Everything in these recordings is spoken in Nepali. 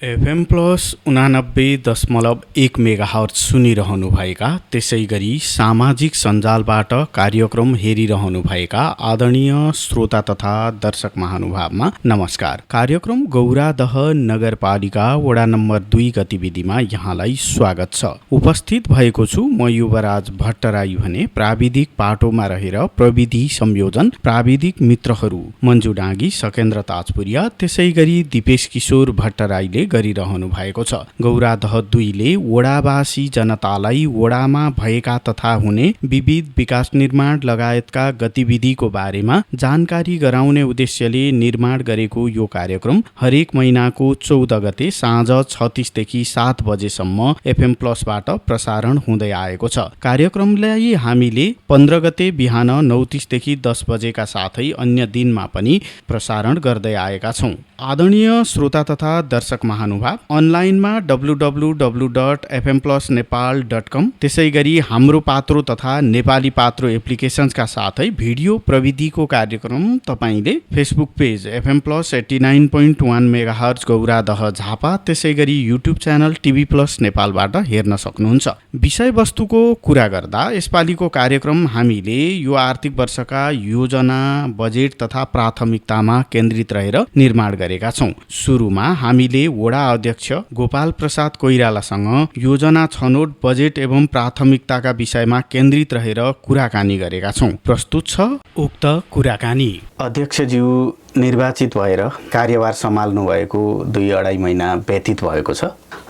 एफएम प्लस 89.1 मेगाहर्ज सुनिरहनुभएका त्यसै गरी सामाजिक सञ्जालबाट कार्यक्रम हेरिरहनुभएका आदरणीय श्रोता तथा दर्शक महानुभावमा नमस्कार। कार्यक्रम गौरादह नगरपालिका वडा नम्बर 2 गतिविधिमा यहाँलाई स्वागत छ। उपस्थित भएको छु म युवराज भट्टराई भने प्राविधिक पाटोमा रहेर प्रविधि संयोजन प्राविधिक मित्रहरू मन्जु डाँगी, सकेन्द्र ताजपुरिया त्यसै गरी दिपेश किशोर भट्टराईले गरिरहनु भएको छ। गौरादह 2 ले वडावासी जनतालाई वडामा भएका तथा हुने विविध विकास निर्माण लगायतका गतिविधिको बारेमा जानकारी गराउने उद्देश्यले निर्माण गरेको यो कार्यक्रम हरेक महिनाको 14 गते साँझ 6:30 देखि 7 बजेसम्म एफएम प्लसबाट प्रसारण हुँदै आएको छ। कार्यक्रमलाई हामीले 15 गते बिहान 9:30 देखि 10 बजेका साथै अन्य दिनमा पनि प्रसारण गर्दै आएका छौं। आदरणीय श्रोता तथा दर्शक महानुभाव, अनलाइनमा www.fmplusnepal.com त्यसै गरी हाम्रो पात्रो तथा नेपाली पात्रो एप्लिकेशन्सका साथै भिडियो प्रविधिको कार्यक्रम तपाईले Facebook page FM plus 89.1 megahertz Gauradaha Jhapa त्यसै गरी युट्युब च्यानल टिभी प्लस नेपालबाट हेर्न सक्नुहुन्छ। विषयवस्तुको कुरा गर्दा यसपालिको कार्यक्रम हामीले यो आर्थिक वर्षका योजना, बजेट तथा प्राथमिकतामा केन्द्रित रहेर निर्माण गरेका छौं। सुरुमा हामीले वडा अध्यक्ष गोपाल प्रसाद कोइरालासँग योजना छनौट, बजेट एवं प्राथमिकताका विषयमा केन्द्रित रहेर कुराकानी गरेका छौं। प्रस्तुत छ उक्त कुराकानी। अध्यक्षज्यू निर्वाचित भएर कार्यभार सम्हाल्नु भएको 2-2.5 महिना व्यतीत भएको छ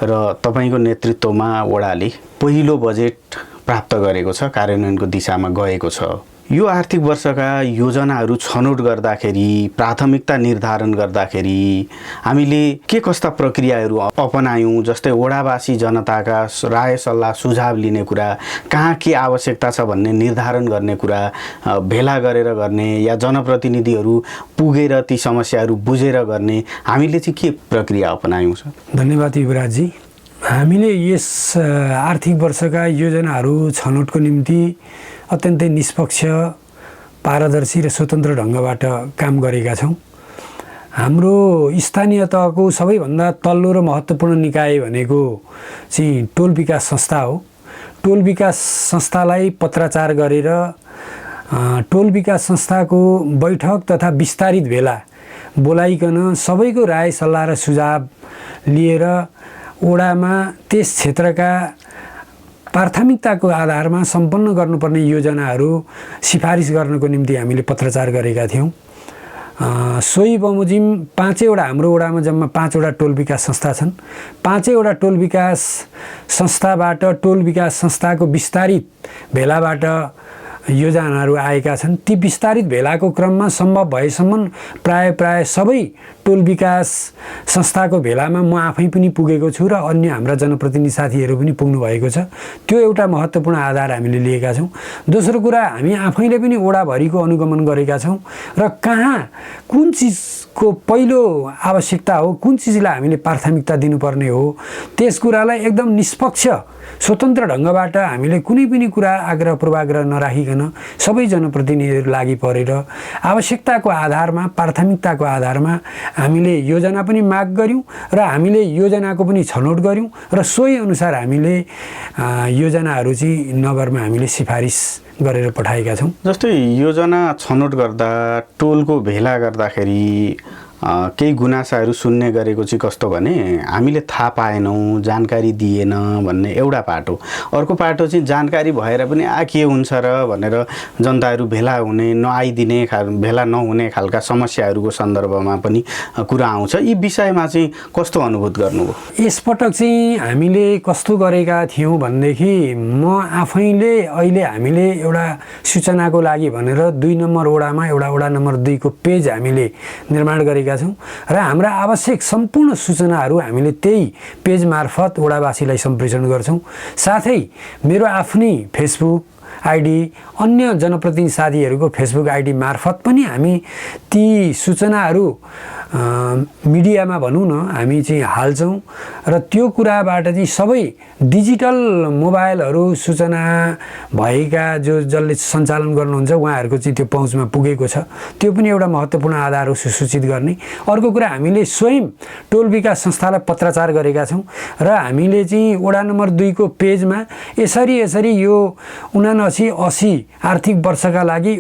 र तपाईको नेतृत्वमा वडाले पहिलो बजेट प्राप्त गरेको छ, कार्यान्वयनको दिशामा गएको छ। यो आर्थिक वर्षका योजनाहरू छनौट गर्दाखेरि, प्राथमिकता निर्धारण गर्दाखेरि हामीले के कस्ता प्रक्रियाहरू अपनायौं? जस्तै वडावासी जनताका राय सल्लाह सुझाव लिने कुरा, कहाँ के आवश्यकता छ भन्ने निर्धारण गर्ने कुरा भेला गरेर गर्ने या जनप्रतिनिधिहरू पुगेर ती समस्याहरू बुझेर गर्ने हामीले चाहिँ के प्रक्रिया अपनायौं? धन्यवाद युवराजजी। हामीले यस आर्थिक वर्षका योजनाहरू छनौटको निम्ति अत्यन्तै निष्पक्ष, पारदर्शी र स्वतन्त्र ढङ्गबाट काम गरेका छौँ। हाम्रो स्थानीय तहको सबैभन्दा तल्लो र महत्त्वपूर्ण निकाय भनेको चाहिँ टोल विकास संस्था हो। टोल विकास संस्थालाई पत्राचार गरेर टोल विकास संस्थाको बैठक तथा विस्तारित भेला बोलाइकन सबैको राय सल्लाह र सुझाव लिएर वडामा त्यस क्षेत्रका प्राथमिकताको आधारमा सम्पन्न गर्नुपर्ने योजनाहरू सिफारिस गर्नको निम्ति हामीले पत्राचार गरेका थियौँ। सोही बमोजिम 5 वटा, हाम्रो वडामा जम्मा 5 वटा टोल विकास संस्था छन्। 5 वटा टोल विकास संस्थाबाट टोल विकास संस्थाको विस्तारित भेलाबाट योजनाहरू आएका छन्। ती विस्तारित भेलाको क्रममा सम्भव भएसम्म प्राय सबै टोल विकास संस्थाको भेलामा म आफै पनि पुगेको छु र अन्य हाम्रा जनप्रतिनिधि साथीहरू पनि पुग्नु भएको छ। त्यो एउटा महत्त्वपूर्ण आधार हामीले लिएका छौँ। दोस्रो कुरा, हामी आफैले पनि वडाभरिको अनुगमन गरेका छौँ र कहाँ कुन चिजको पहिलो आवश्यकता हो, कुन चिजलाई हामीले प्राथमिकता दिनुपर्ने हो, त्यस कुरालाई एकदम निष्पक्ष स्वतन्त्र ढङ्गबाट हामीले कुनै पनि कुरा आग्रह पूर्वाग्रह नराखिकन सबै जनप्रतिनिधिहरू लागि परेर आवश्यकताको आधारमा, प्राथमिकताको आधारमा हामीले योजना पनि माग गऱ्यौँ र हामीले योजनाको पनि छनौट गऱ्यौँ र सोही अनुसार हामीले योजनाहरू चाहिँ नगरमा हामीले सिफारिस गरेर पठाएका छौँ। जस्तै योजना छनौट गर्दा, टोलको भेला गर्दाखेरि केही गुनासाहरू सुन्ने गरेको चाहिँ कस्तो भने हामीले थाहा पाएनौँ, जानकारी दिएन भन्ने एउटा पाटो। अर्को पाटो चाहिँ जानकारी भएर पनि के हुन्छ र भनेर जनताहरू भेला हुने, नआइदिने, भेला नहुने खालका समस्याहरूको सन्दर्भमा पनि कुरा आउँछ। यी विषयमा चाहिँ कस्तो अनुभूत गर्नुभयो? यसपटक चाहिँ हामीले कस्तो गरेका थियौँ भनेदेखि म आफैले अहिले हामीले एउटा सूचनाको लागि भनेर 2 नम्बर वडामा एउटा वडा नम्बर 2 को पेज हामीले निर्माण गरेका छौँ र हाम्रा आवश्यक सम्पूर्ण सूचनाहरू हामीले त्यही पेज मार्फत वडावासीलाई सम्प्रेषण गर्छौँ। साथै मेरो आफ्नै फेसबुक आइडी, अन्य जनप्रतिनिधि साथीहरूको फेसबुक आइडी मार्फत पनि हामी ती सूचनाहरू मिडियामा भनौँ न हामी चाहिँ हाल्छौँ र त्यो कुराबाट चाहिँ सबै डिजिटल मोबाइलहरू सूचना भएका जसले सञ्चालन गर्नुहुन्छ उहाँहरूको चाहिँ त्यो पहुँचमा पुगेको छ। त्यो पनि एउटा महत्त्वपूर्ण आधार हो सुसूचित गर्ने। अर्को कुरा हामीले स्वयं टोल विकास संस्थालाई पत्राचार गरेका छौँ र हामीले चाहिँ वडा नम्बर 2 को पेजमा यसरी यो 79-80 आर्थिक वर्षका लागि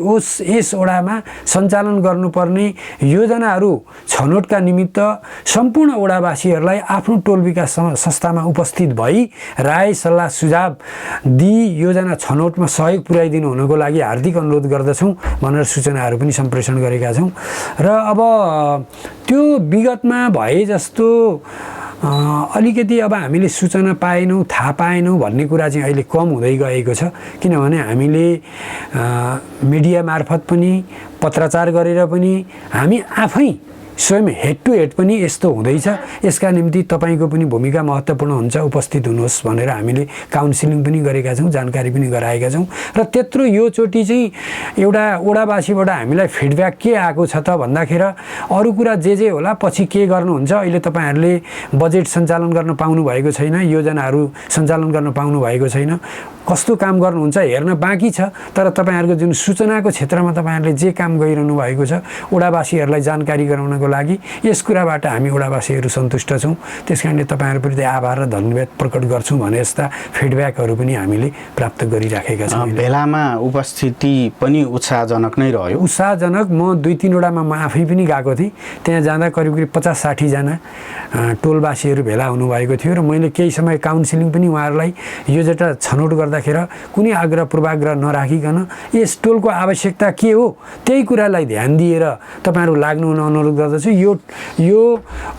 यस वडामा सञ्चालन गर्नुपर्ने योजनाहरू छनौटका निमित्त सम्पूर्ण वडावासीहरूलाई आफ्नो टोल विकास संस्थामा उपस्थित भई राय सल्लाह सुझाव दिई योजना छनौटमा सहयोग पुर्याइदिनु हुनको लागि हार्दिक अनुरोध गर्दछौँ भनेर सूचनाहरू पनि सम्प्रेषण गरेका छौँ। र अब त्यो विगतमा भए जस्तो अलिकति अब हामीले सूचना पाएनौँ थाहा पाएनौँ भन्ने कुरा चाहिँ अहिले कम हुँदै गएको छ। किनभने हामीले मिडिया मार्फत पनि पत्राचार गरेर पनि हामी आफै स्वयं हेड टु हेड पनि यस्तो हुँदैछ, यसका निम्ति तपाईँको पनि भूमिका महत्त्वपूर्ण हुन्छ, उपस्थित हुनुहोस् भनेर हामीले काउन्सिलिङ पनि गरेका छौँ, जानकारी पनि गराएका छौँ। र त्यत्रो योचोटि चाहिँ एउटा वडावासीबाट हामीलाई फिडब्याक के आएको छ त भन्दाखेरि अरू कुरा जे होला पछि के गर्नुहुन्छ, अहिले तपाईँहरूले बजेट सञ्चालन गर्न पाउनु भएको छैन, योजनाहरू सञ्चालन गर्न पाउनु भएको छैन, कस्तो काम गर्नुहुन्छ हेर्न बाँकी छ। तर तपाईँहरूको जुन सूचनाको क्षेत्रमा तपाईँहरूले जे काम गरिरहनु भएको छ वडावासीहरूलाई जानकारी गराउनको लागि यस कुराबाट हामी वडावासीहरू सन्तुष्ट छौँ। त्यसकारणले तपाईँहरूप्रति आभार र धन्यवाद प्रकट गर्छौँ भने यस्ता फिडब्याकहरू पनि हामीले प्राप्त गरिराखेका छौँ। भेलामा उपस्थिति पनि उत्साहजनक नै रह्यो। उत्साहजनक। म 2-3 वडामा म आफै पनि गएको थिएँ। त्यहाँ जाँदा करिब 50-60 जना टोलवासीहरू भेला हुनुभएको थियो र मैले केही समय काउन्सिलिङ पनि उहाँहरूलाई योजना छनौट गर्दाखेरि कुनै आग्रह पूर्वाग्रह नराखिकन यस टोलको आवश्यकता के हो त्यही कुरालाई ध्यान दिएर तपाईँहरू लाग्नु हुन अनुरोध गर्दछु। यो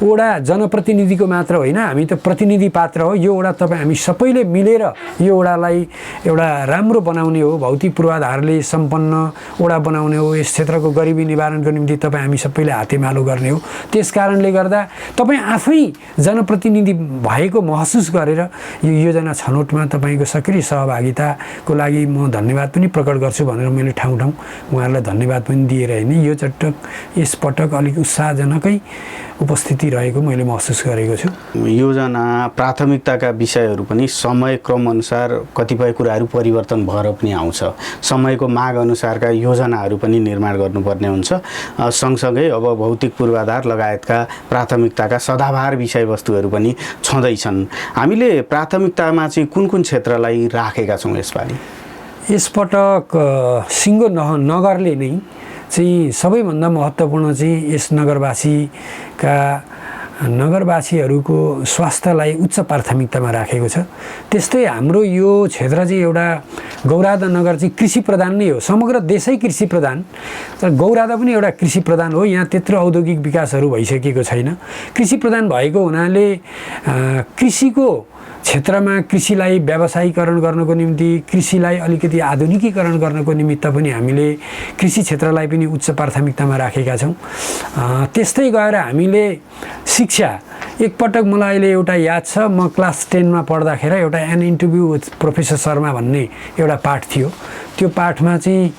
वडा जनप्रतिनिधिको मात्र होइन, हामी त प्रतिनिधि पात्र हो। यो वडा तपाईँ हामी सबैले मिलेर यो वडालाई एउटा राम्रो बनाउने हो, भौतिक पूर्वाधारले सम्पन्न वडा बनाउने हो, यस क्षेत्रको गरिबी निवारणको निम्ति तपाईँ हामी सबैले हातेमालो गर्ने हो। त्यस कारणले गर्दा तपाईँ आफै जनप्रतिनिधि भएको महसुस गरेर यो योजना छनौटमा तपाईँको सक्रिय सहभागिताको लागि म धन्यवाद पनि प्रकट गर्छु भनेर मैले ठाउँ उहाँहरूलाई धन्यवाद पनि दिएर हिँडेँ। यस पटक अलिक उत्साहजनकै उपस्थिति रहेको मैले महसुस गरेको छु। योजना प्राथमिकताका विषयहरू पनि समय क्रम अनुसार कतिपय कुराहरू परिवर्तन भएर पनि आउँछ। समयको माग अनुसारका योजनाहरू पनि निर्माण गर्नुपर्ने हुन्छ। सँगसँगै अब भौतिक पूर्वाधार लगायतका प्राथमिकताका सदाबहार विषयवस्तुहरू पनि छँदैछन्। हामीले प्राथमिकतामा चाहिँ कुन क्षेत्रलाई राखेका छौँ यसपालि? यसपटक सिङ्गो नगरले नै चाहिँ सबैभन्दा महत्त्वपूर्ण चाहिँ यस नगरवासीहरूको स्वास्थ्यलाई उच्च प्राथमिकतामा राखेको छ। त्यस्तै हाम्रो यो क्षेत्र चाहिँ एउटा गौरादा नगर चाहिँ कृषि प्रधान नै हो। समग्र देशै कृषि प्रधान, तर गौरादा पनि एउटा कृषि प्रधान हो। यहाँ त्यत्रो औद्योगिक विकासहरू भइसकेको छैन। कृषि प्रधान भएको हुनाले कृषिको क्षेत्रमा कृषिलाई व्यावसायीकरण गर्नको निम्ति, कृषिलाई अलिकति आधुनिकीकरण गर्नको निमित्त पनि हामीले कृषि क्षेत्रलाई पनि उच्च प्राथमिकतामा राखेका छौँ। त्यस्तै गएर हामीले शिक्षा, एकपटक मलाई अहिले एउटा याद छ, म क्लास 10 मा पढ्दाखेरि एउटा an interview with professor Sharma भन्ने एउटा पाठ थियो। त्यो पाठमा चाहिँ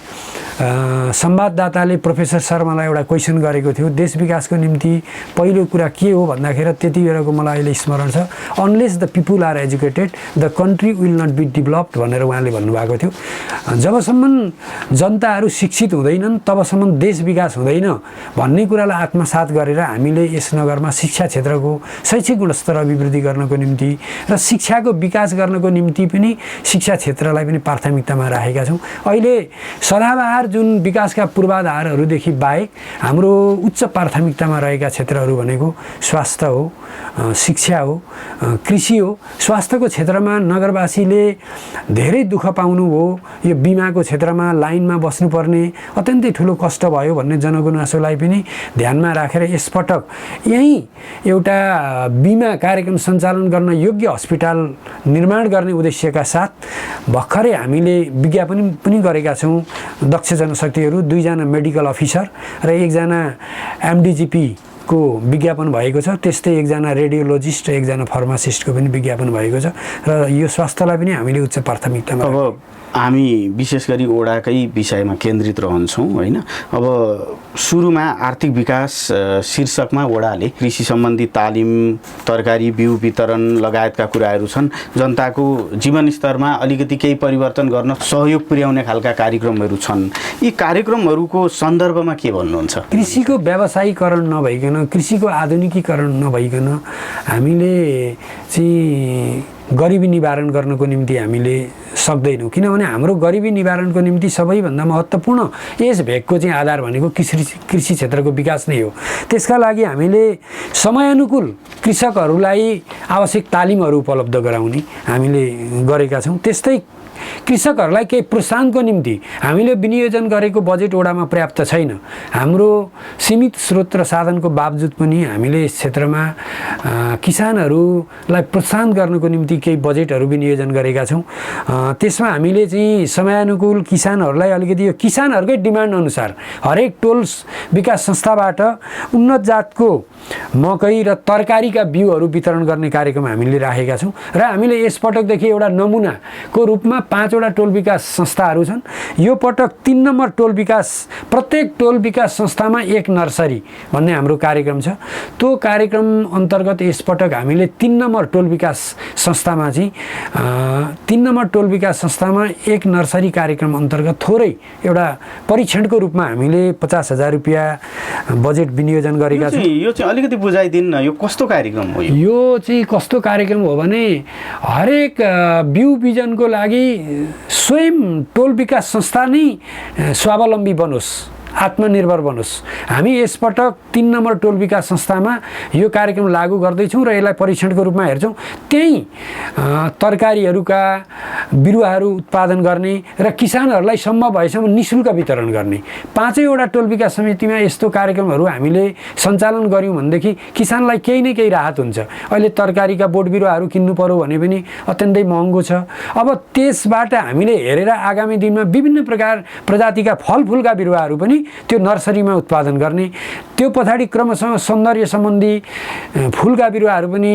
संवाददाताले प्रोफेसर शर्मालाई एउटा क्वेसन गरेको थियो, देश विकासको निम्ति पहिलो कुरा के हो भन्दाखेरि त्यति बेलाको मलाई अहिले स्मरण छ, unless the people are educated the country will not be developed भनेर उहाँले भन्नुभएको थियो। जबसम्म जनताहरू शिक्षित हुँदैनन् तबसम्म देश विकास हुँदैन भन्ने कुरालाई आत्मसात गरेर हामीले यस नगरमा शिक्षा क्षेत्रको शैक्षिक गुणस्तर अभिवृद्धि गर्नको निम्ति र शिक्षाको विकास गर्नको निम्ति पनि शिक्षा क्षेत्रलाई पनि प्राथमिकतामा राखेका छौँ। अहिले सदाबहार जुन विकासका पूर्वाधारहरूदेखि बाहेक हाम्रो उच्च प्राथमिकतामा रहेका क्षेत्रहरू भनेको स्वास्थ्य हो, शिक्षा हो, कृषि हो। स्वास्थ्यको क्षेत्रमा नगरवासीले धेरै दुःख पाउनु हो। यो बिमाको क्षेत्रमा लाइनमा बस्नुपर्ने अत्यन्तै ठुलो कष्ट भयो भन्ने जनगुनासोलाई पनि ध्यानमा राखेर यसपटक यहीँ एउटा बिमा कार्यक्रम सञ्चालन गर्न योग्य अस्पताल निर्माण गर्ने उद्देश्यका साथ भर्खरै हामीले विज्ञापन पनि गरेका छौँ। दक्ष जनशक्तिहरू 2 जना मेडिकल अफिसर र 1 जना एमडिजिपी को विज्ञापन भएको छ। त्यस्तै 1 जना रेडियोलोजिस्ट र 1 जना फार्मासिस्टको पनि विज्ञापन भएको छ र यो स्वास्थ्यलाई पनि हामीले उच्च प्राथमिकतामा। अब हामी विशेष गरी वडाकै विषयमा केन्द्रित रहन्छौँ होइन। अब सुरुमा आर्थिक विकास शीर्षकमा वडाले कृषि सम्बन्धी तालिम, तरकारी बिउ वितरण लगायतका कुराहरू छन्। जनताको जीवनस्तरमा अलिकति केही परिवर्तन गर्न सहयोग पुर्याउने खालका कार्यक्रमहरू छन्। यी कार्यक्रमहरूको सन्दर्भमा के भन्नुहुन्छ? कृषिको व्यावसायीकरण नभइकन, कृषिको आधुनिकीकरण नभइकन हामीले चाहिँ गरिबी निवारण गर्नको निम्ति हामीले सक्दैनौँ। किनभने हाम्रो गरिबी निवारणको निम्ति सबैभन्दा महत्त्वपूर्ण यस भेगको चाहिँ आधार भनेको कृषि क्षेत्रको विकास नै हो। त्यसका लागि हामीले समयानुकूल कृषकहरूलाई आवश्यक तालिमहरू उपलब्ध गराउने हामीले गरेका छौँ। त्यस्तै कृषकहरूलाई केही प्रोत्साहनको निम्ति हामीले विनियोजन गरेको बजेट वडामा पर्याप्त छैन। हाम्रो सीमित स्रोत र साधनको बावजुद पनि हामीले यस क्षेत्रमा किसानहरूलाई प्रोत्साहन गर्नको निम्ति केही बजेटहरू विनियोजन गरेका छौँ। त्यसमा हामीले चाहिँ समयानुकूल किसानहरूलाई अलिकति यो किसानहरूकै डिमान्ड अनुसार हरेक टोल विकास संस्थाबाट उन्नत जातको मकै र तरकारीका बिउहरू वितरण गर्ने कार्यक्रम हामीले राखेका छौँ र हामीले यसपटकदेखि एउटा नमुनाको रूपमा 5 वटा टोल विकास संस्थाहरू छन्। यो पटक 3 नम्बर टोल विकास, प्रत्येक टोल विकास संस्थामा एक नर्सरी भन्ने हाम्रो कार्यक्रम छ। त्यो कार्यक्रम अन्तर्गत यसपटक हामीले 3 नम्बर टोल विकास संस्थामा चाहिँ 3 नम्बर टोल विकास संस्थामा एक नर्सरी कार्यक्रम अन्तर्गत थोरै एउटा परीक्षणको रूपमा हामीले 50,000 रुपियाँ बजेट विनियोजन गरेका छौँ। यो चाहिँ अलिकति बुझाइदिनु न, यो कस्तो कार्यक्रम हो? यो चाहिँ कस्तो कार्यक्रम हो भने हरेक बिउ बिजनको लागि स्वयं टोल विकास संस्था नै स्वावलम्बी बनोस्, आत्मनिर्भर बनोस्। हामी यसपटक 3 नम्बर टोल विकास संस्थामा यो कार्यक्रम लागू गर्दैछौँ र यसलाई परीक्षणको रूपमा हेर्छौँ। त्यही तरकारीहरूका बिरुवाहरू उत्पादन गर्ने र किसानहरूलाई सम्भव भएसम्म निःशुल्क वितरण गर्ने 5 वटा टोल विकास समितिमा यस्तो कार्यक्रमहरू हामीले सञ्चालन गऱ्यौँ भनेदेखि किसानलाई केही न केही राहत हुन्छ। अहिले तरकारीका बोट बिरुवाहरू किन्नु पर्यो भने पनि अत्यन्तै महँगो छ। अब त्यसबाट हामीले हेरेर आगामी दिनमा विभिन्न प्रजातिका फलफुलका बिरुवाहरू पनि त्यो नर्सरीमा उत्पादन गर्ने, त्यो पछाडि क्रमशः सौन्दर्य सम्बन्धी फुलका बिरुवाहरू पनि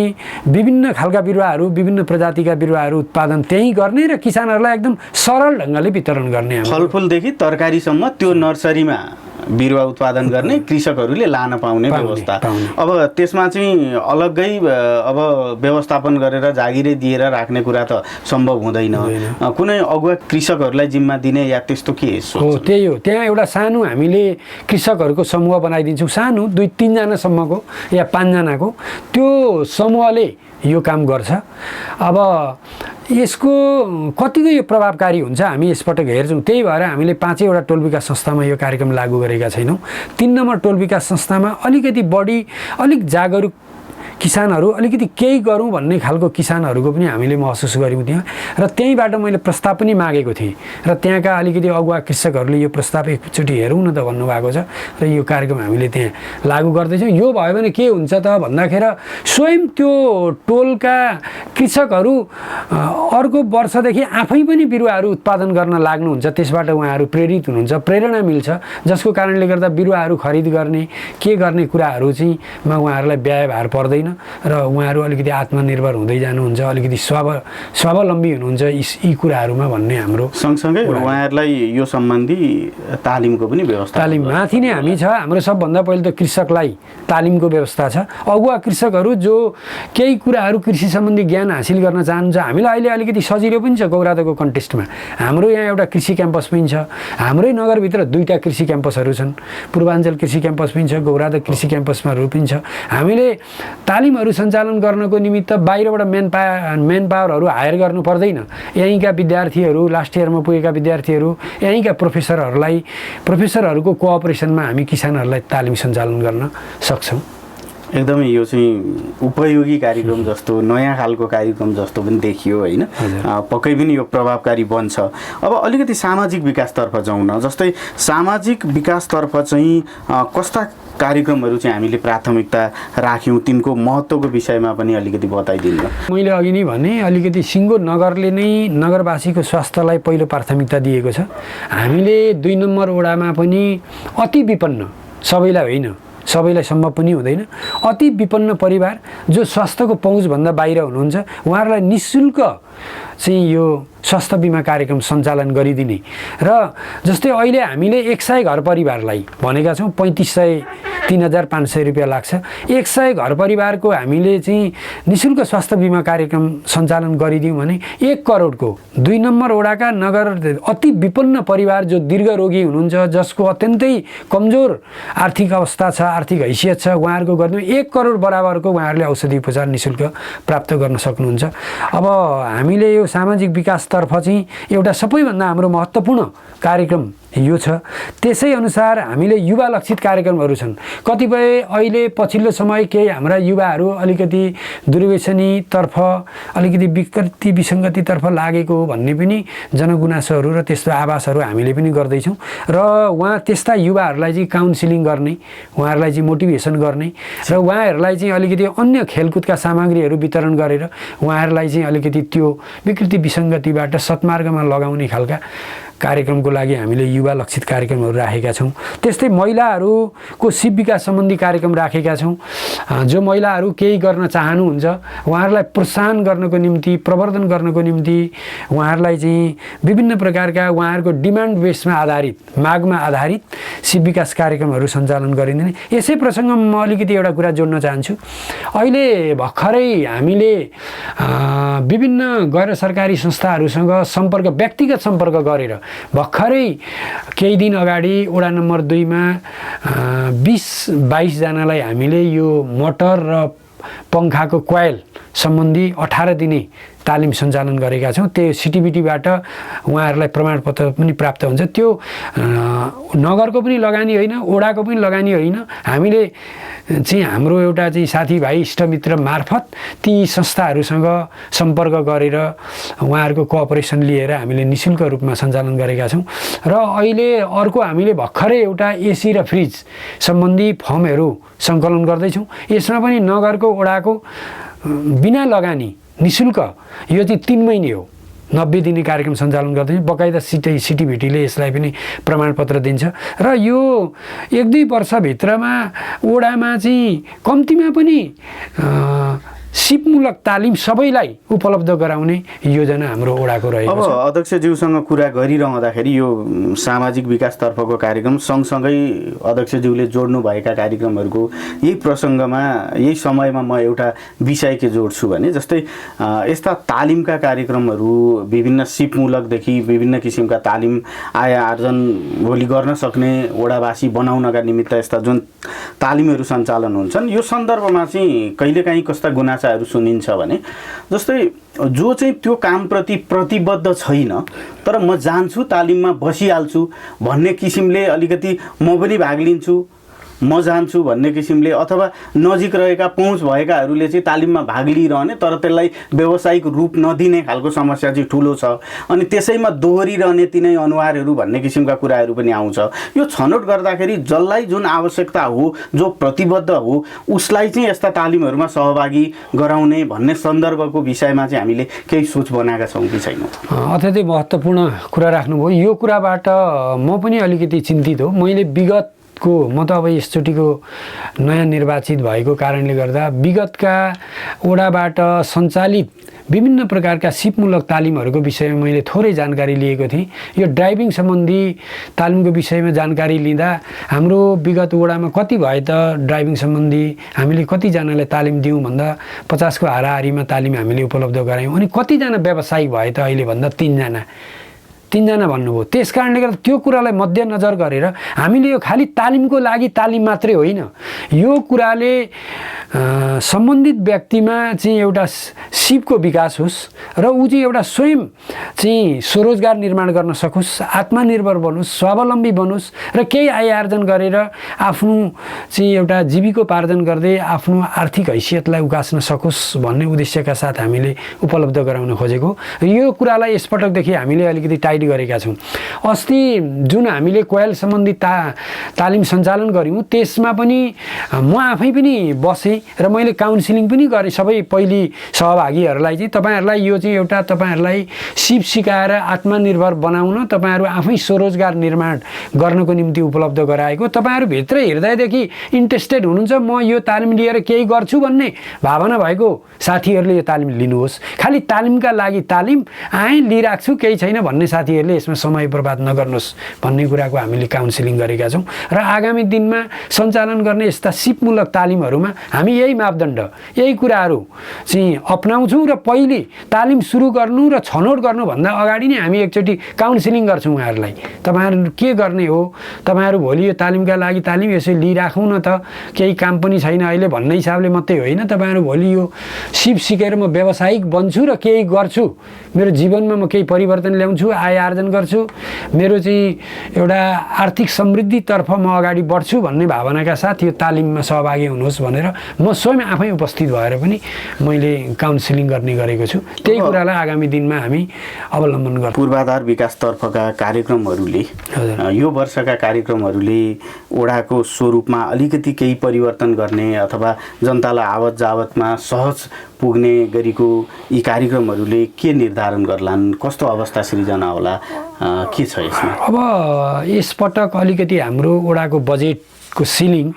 विभिन्न खालका बिरुवाहरू, विभिन्न प्रजातिका बिरुवाहरू उत्पादन त्यहीँ गर्ने र किसानहरूलाई एकदम सरल ढङ्गले वितरण गर्ने। फलफुलदेखि तरकारीसम्म त्यो नर्सरीमा बिरुवा उत्पादन गर्ने, कृषकहरूले लान पाउने व्यवस्था। अब त्यसमा चाहिँ अलग्गै अब व्यवस्थापन गरेर जागिरै दिएर राख्ने कुरा त सम्भव हुँदैन। कुनै अगुवा कृषकहरूलाई जिम्मा दिने या त्यस्तो के हो? त्यही हो, त्यहाँ एउटा सानो हामीले कृषकहरूको समूह बनाइदिन्छौँ, सानो 2-3 जनासम्मको या 5 जनाको। त्यो समूहले यो काम गर्छ। अब यसको कतिको यो प्रभावकारी हुन्छ हामी यसपटक हेर्छौँ। त्यही भएर हामीले 5 वटा टोल विकास संस्थामा यो कार्यक्रम लागू गरेका छैनौँ। 3 नम्बर टोल विकास संस्थामा अलिकति बढी अलिक जागरुक किसानहरू, अलिकति केही गरौँ भन्ने खालको किसानहरूको पनि हामीले महसुस गऱ्यौँ त्यहाँ। र त्यहीँबाट मैले प्रस्ताव पनि मागेको थिएँ र त्यहाँका अलिकति अगुवा कृषकहरूले यो प्रस्ताव एकचोटि हेरौँ न त भन्नुभएको छ र यो कार्यक्रम हामीले त्यहाँ लागू गर्दैछौँ। यो भयो भने के हुन्छ त भन्दाखेरि स्वयं त्यो टोलका कृषकहरू अर्को वर्षदेखि आफै पनि बिरुवाहरू उत्पादन गर्न लाग्नुहुन्छ। त्यसबाट उहाँहरू प्रेरित हुनुहुन्छ, प्रेरणा मिल्छ, जसको कारणले गर्दा बिरुवाहरू खरिद गर्ने के गर्ने कुराहरू चाहिँ उहाँहरूलाई व्ययभार पर्दैन र उहाँहरू अलिकति आत्मनिर्भर हुँदै जानुहुन्छ, अलिकति स्वावलम्बी हुनुहुन्छ यी कुराहरूमा भन्ने हाम्रो। सँगसँगै उहाँहरूलाई यो सम्बन्धी तालिमको पनि व्यवस्था, तालिम माथि नै हामी छ। हाम्रो सबभन्दा पहिले त कृषकलाई तालिमको व्यवस्था छ। अगुवा कृषकहरू जो केही कुराहरू कृषि सम्बन्धी ज्ञान हासिल गर्न चाहनुहुन्छ, हामीलाई अहिले अलिकति सजिलो पनि छ। गौरादको कन्टेस्टमा हाम्रो यहाँ एउटा कृषि क्याम्पस पनि छ। हाम्रै नगरभित्र 2टा कृषि क्याम्पसहरू छन्। पूर्वाञ्चल कृषि क्याम्पस पनि छ, गौराद कृषि क्याम्पसहरू पनि छ। हामीले तालिमहरू सञ्चालन गर्नको निमित्त बाहिरबाट मेन पावरहरू हायर गर्नु पर्दैन। यहीँका विद्यार्थीहरू, लास्ट इयरमा पुगेका विद्यार्थीहरू, यहीँका प्रोफेसरहरूको कोअपरेसनमा हामी किसानहरूलाई तालिम सञ्चालन गर्न सक्छौँ। एकदमै यो चाहिँ उपयोगी कार्यक्रम जस्तो, नयाँ खालको कार्यक्रम जस्तो पनि देखियो होइन। पक्कै पनि यो प्रभावकारी बन्छ। अब अलिकति सामाजिक विकासतर्फ जाउँ न। जस्तै सामाजिक विकासतर्फ चाहिँ कस्ता कार्यक्रमहरू चाहिँ हामीले प्राथमिकता राख्यौँ, तिनको महत्त्वको विषयमा पनि अलिकति बताइदिनु। मैले अघि नै भने अलिकति सिङ्गो नगरले नै नगरवासीको स्वास्थ्यलाई पहिलो प्राथमिकता दिएको छ। हामीले 2 नम्बर वडामा पनि अति विपन्न, सबैलाई होइन, सबैलाई सम्भव पनि हुँदैन। अति विपन्न परिवार जो स्वास्थ्यको पहुँचभन्दा बाहिर हुनुहुन्छ उहाँहरूलाई निःशुल्क चाहिँ यो स्वास्थ्य बिमा कार्यक्रम सञ्चालन गरिदिने र जस्तै अहिले हामीले 100 घर परिवारलाई भनेका छौँ 3500-3500 रुपियाँ लाग्छ। 100 घर परिवारको हामीले चाहिँ निःशुल्क स्वास्थ्य बिमा कार्यक्रम सञ्चालन गरिदियौँ भने 1 करोडको 2 नम्बर वडाका नगर अति विपन्न परिवार जो दीर्घरोगी हुनुहुन्छ, जसको अत्यन्तै कमजोर आर्थिक अवस्था छ, आर्थिक हैसियत छ, उहाँहरूको गर्नु 1 करोड बराबरको उहाँहरूले औषधि उपचार निःशुल्क प्राप्त गर्न सक्नुहुन्छ। अब हामीले यो सामाजिक विकासतर्फ चाहिँ एउटा सबैभन्दा हाम्रो महत्त्वपूर्ण कार्यक्रम यो छ। त्यसै अनुसार हामीले युवा लक्षित कार्यक्रमहरू छन्। कतिपय अहिले पछिल्लो समय केही हाम्रा युवाहरू अलिकति दुर्व्यसनीतर्फ, अलिकति विकृति विसङ्गतितर्फ लागेको भन्ने पनि जनगुनासोहरू र त्यस्तो आवाजहरू हामीले पनि गर्दैछौँ र उहाँ त्यस्ता युवाहरूलाई चाहिँ काउन्सिलिङ गर्ने, उहाँहरूलाई चाहिँ मोटिभेसन गर्ने र उहाँहरूलाई चाहिँ अलिकति अन्य खेलकुदका सामग्रीहरू वितरण गरेर उहाँहरूलाई चाहिँ अलिकति त्यो विकृति विसङ्गतिबाट सत्मार्गमा लगाउने खालका कार्यक्रमको लागि हामीले युवा लक्षित कार्यक्रमहरू राखेका छौँ। त्यस्तै महिलाहरूको सिप विकास सम्बन्धी कार्यक्रम राखेका छौँ। जो महिलाहरू केही गर्न चाहनुहुन्छ उहाँहरूलाई प्रोत्साहन गर्नको निम्ति, प्रवर्धन गर्नको निम्ति उहाँहरूलाई चाहिँ विभिन्न प्रकारका उहाँहरूको डिमान्ड बेसमा आधारित, मागमा आधारित सिप विकास कार्यक्रमहरू सञ्चालन गरिँदैन। यसै प्रसङ्गमा म अलिकति एउटा कुरा जोड्न चाहन्छु। अहिले भर्खरै हामीले विभिन्न गैर सरकारी संस्थाहरूसँग सम्पर्क, व्यक्तिगत सम्पर्क गरेर भर्खरै केही दिन अगाडि वडा नम्बर 2 मा 20-22 जनालाई हामीले यो मोटर र पङ्खाको कोइल सम्बन्धी 18 दिने तालिम सञ्चालन गरेका छौँ। त्यो सिटिबिटीबाट उहाँहरूलाई प्रमाणपत्र पनि प्राप्त हुन्छ। त्यो नगरको पनि लगानी होइन, ओडाको पनि लगानी होइन, हामीले चाहिँ हाम्रो एउटा चाहिँ साथीभाइ इष्टमित्र मार्फत ती संस्थाहरूसँग सम्पर्क गरेर उहाँहरूको कोअपरेसन लिएर हामीले निःशुल्क रूपमा सञ्चालन गरेका छौँ। र अहिले अर्को हामीले भर्खरै एउटा एसी र फ्रिज सम्बन्धी फर्महरू सङ्कलन गर्दैछौँ। यसमा पनि नगरको ओडाको बिना लगानी निःशुल्क, यो चाहिँ 3 महिने हो, 90 दिने कार्यक्रम सञ्चालन गर्दैछौँ। बकाइदा सिटिभिटीले यसलाई पनि प्रमाणपत्र दिन्छ र यो 1-2 वर्षभित्रमा ओडामा चाहिँ कम्तीमा पनि सिपमूलक तालिम सबैलाई उपलब्ध गराउने योजना हाम्रो ओडाको रहेको छ। अब अध्यक्षज्यूसँग कुरा गरिरहँदाखेरि यो सामाजिक विकासतर्फको कार्यक्रम सँगसँगै अध्यक्षज्यूले जोड्नुभएका कार्यक्रमहरूको यही प्रसङ्गमा, यही समयमा म एउटा विषय के जोड्छु भने जस्तै यस्ता तालिमका कार्यक्रमहरू विभिन्न सिपमूलकदेखि विभिन्न किसिमका तालिम आय आर्जन भोलि गर्न सक्ने ओडावासी बनाउनका निमित्त यस्ता जुन तालिमहरू सञ्चालन हुन्छन्, यो सन्दर्भमा चाहिँ कहिलेकाहीँ कस्ता गुनासाहरू सुनिन्छ भने जस्तै जो चाहिँ त्यो कामप्रति प्रतिबद्ध छैन तर म जान्छु तालिममा बसिहाल्छु भन्ने किसिमले अलिकति म पनि भाग लिन्छु, म जान्छु भन्ने किसिमले, अथवा नजिक रहेका पहुँच भएकाहरूले चाहिँ तालिममा भाग लिइरहने तर त्यसलाई व्यावसायिक रूप नदिने खालको समस्या चाहिँ ठुलो छ। अनि त्यसैमा दोहोरिरहने तिनै अनुहारहरू भन्ने किसिमका कुराहरू पनि आउँछ। यो छनौट गर्दाखेरि जसलाई जुन आवश्यकता हो, जो प्रतिबद्ध हो, उसलाई चाहिँ यस्ता तालिमहरूमा सहभागी गराउने भन्ने सन्दर्भको विषयमा चाहिँ हामीले केही सोच बनाएका छौँ कि छैनौँ? अत्यन्तै महत्त्वपूर्ण कुरा राख्नुभयो। यो कुराबाट म पनि अलिकति चिन्तित हो। मैले म त अब यसचोटिको नयाँ निर्वाचित भएको कारणले गर्दा विगतका ओडाबाट सञ्चालित विभिन्न प्रकारका सिपमूलक तालिमहरूको विषयमा मैले थोरै जानकारी लिएको थिएँ। यो ड्राइभिङ सम्बन्धी तालिमको विषयमा जानकारी लिँदा हाम्रो विगत ओडामा कति भए त ड्राइभिङ सम्बन्धी हामीले कतिजनालाई तालिम दियौँ भन्दा 50 को हाराहारीमा तालिम हामीले उपलब्ध गरायौँ। अनि कतिजना व्यावसायिक भए त अहिले भन्दा 3 जना भन्नुभयो। त्यस कारणले गर्दा त्यो कुरालाई मध्यनजर गरेर हामीले यो खालि तालिमको लागि तालिम मात्रै होइन, यो कुराले सम्बन्धित व्यक्तिमा चाहिँ एउटा सिपको विकास होस् र ऊ चाहिँ एउटा स्वयं चाहिँ स्वरोजगार निर्माण गर्न सकोस्, आत्मनिर्भर बनोस्, स्वावलम्बी बनोस् र केही आय आर्जन गरेर आफ्नो चाहिँ एउटा जीविकोपार्जन गर्दै आफ्नो आर्थिक हैसियतलाई उकास्न सकोस् भन्ने उद्देश्यका साथ हामीले उपलब्ध गराउन खोजेको। यो कुरालाई यसपटकदेखि हामीले अलिकति टाइट गरेका छौँ। अस्ति जुन हामीले कोइल सम्बन्धी तालिम सञ्चालन गऱ्यौँ त्यसमा पनि म आफै पनि बसेँ र मैले काउन्सिलिङ पनि गरेँ सबै पहिली सहभागीहरूलाई चाहिँ तपाईँहरूलाई यो चाहिँ एउटा तपाईँहरूलाई सिप सिकाएर आत्मनिर्भर बनाउन तपाईँहरू आफै स्वरोजगार निर्माण गर्नको निम्ति उपलब्ध गराएको तपाईँहरूभित्रै हृदयदेखि इन्ट्रेस्टेड हुनुहुन्छ म यो तालिम लिएर केही गर्छु भन्ने भावना भएको साथीहरूले यो तालिम लिनुहोस्। खालि तालिमका लागि तालिम लिइराख्छु केही छैन भन्ने साथीहरूले यसमा समय बर्बाद नगर्नुहोस् भन्ने कुराको हामीले काउन्सिलिङ गरेका छौँ र आगामी दिनमा सञ्चालन गर्ने यस्ता सिपमूलक तालिमहरूमा हामी यही मापदण्ड यही कुराहरू चाहिँ अपनाउँछौँ र पहिले तालिम सुरु गर्नु र छनौट गर्नुभन्दा अगाडि नै हामी एकचोटि काउन्सिलिङ गर्छौँ उहाँहरूलाई। तपाईँहरू के गर्ने हो, तपाईँहरू भोलि यो तालिमका लागि तालिम यसै लिइराखौँ न त, केही काम पनि छैन अहिले भन्ने हिसाबले मात्रै होइन। तपाईँहरू भोलि यो सिप सिकेर म व्यावसायिक बन्छु र केही गर्छु, मेरो जीवनमा म केही परिवर्तन ल्याउँछु, आय आर्जन गर्छु, मेरो चाहिँ एउटा आर्थिक समृद्धितर्फ म अगाडि बढ्छु भन्ने भावनाका साथ यो तालिममा सहभागी हुनुहोस् भनेर म स्वयं आफै उपस्थित भएर पनि मैले काउन्सिलिङ गर्ने गरेको छु। त्यही कुरालाई आगामी दिनमा हामी अवलम्बन गर्छौँ। पूर्वाधार विकासतर्फका कार्यक्रमहरूले यो वर्षका कार्यक्रमहरूले ओडाको स्वरूपमा अलिकति केही परिवर्तन गर्ने अथवा जनतालाई आवत जावतमा सहज पुग्ने गरीको यी कार्यक्रमहरूले के निर्धारण गर्लान्, कस्तो अवस्था सृजना होला, के छ यसमा? अब यसपटक अलिकति हाम्रो ओडाको बजेटको सिलिङ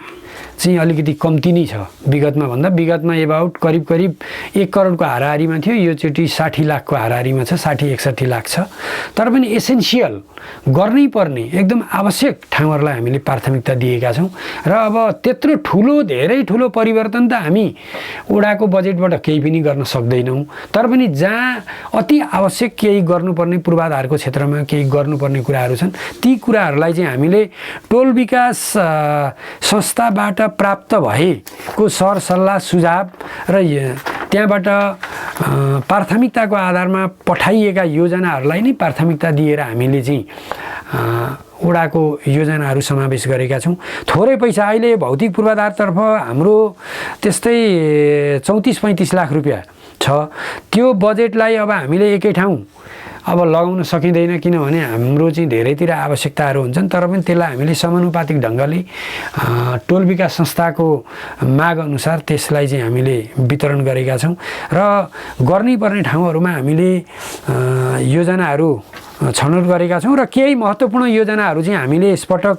चाहिँ अलिकति कम्ती नै छ विगतमा भन्दा। विगतमा एबाउट करिब 1 करोडको हाराहारीमा थियो, योचोटि 60 लाखको हाराहारीमा छ, 60-61 लाख छ। तर पनि एसेन्सियल गर्नै पर्ने एकदम आवश्यक ठाउँहरूलाई हामीले प्राथमिकता दिएका छौँ र अब त्यत्रो ठुलो धेरै ठुलो परिवर्तन त हामी ओडाको बजेटबाट केही पनि गर्न सक्दैनौँ। तर पनि जहाँ अति आवश्यक केही गर्नुपर्ने पूर्वाधारको क्षेत्रमा केही गर्नुपर्ने कुराहरू छन् ती कुराहरूलाई चाहिँ हामीले टोल विकास संस्थाबाट प्राप्त भएको सरसल्लाह सुझाव र त्यहाँबाट प्राथमिकताको आधारमा पठाइएका योजनाहरूलाई नै प्राथमिकता दिएर हामीले चाहिँ ओडाको योजनाहरू समावेश गरेका छौँ। थोरै पैसा अहिले भौतिक पूर्वाधारतर्फ हाम्रो त्यस्तै 34-35 लाख रुपियाँ छ। त्यो बजेटलाई अब हामीले एकै ठाउँ अब लगाउन सकिँदैन किनभने हाम्रो चाहिँ धेरैतिर आवश्यकताहरू हुन्छन्। तर पनि त्यसलाई हामीले समानुपातिक ढङ्गले टोल विकास संस्थाको माग अनुसार त्यसलाई चाहिँ हामीले वितरण गरेका छौँ र गर्नै पर्ने ठाउँहरूमा हामीले योजनाहरू छनौट गरेका छौँ र केही महत्त्वपूर्ण योजनाहरू चाहिँ हामीले यसपटक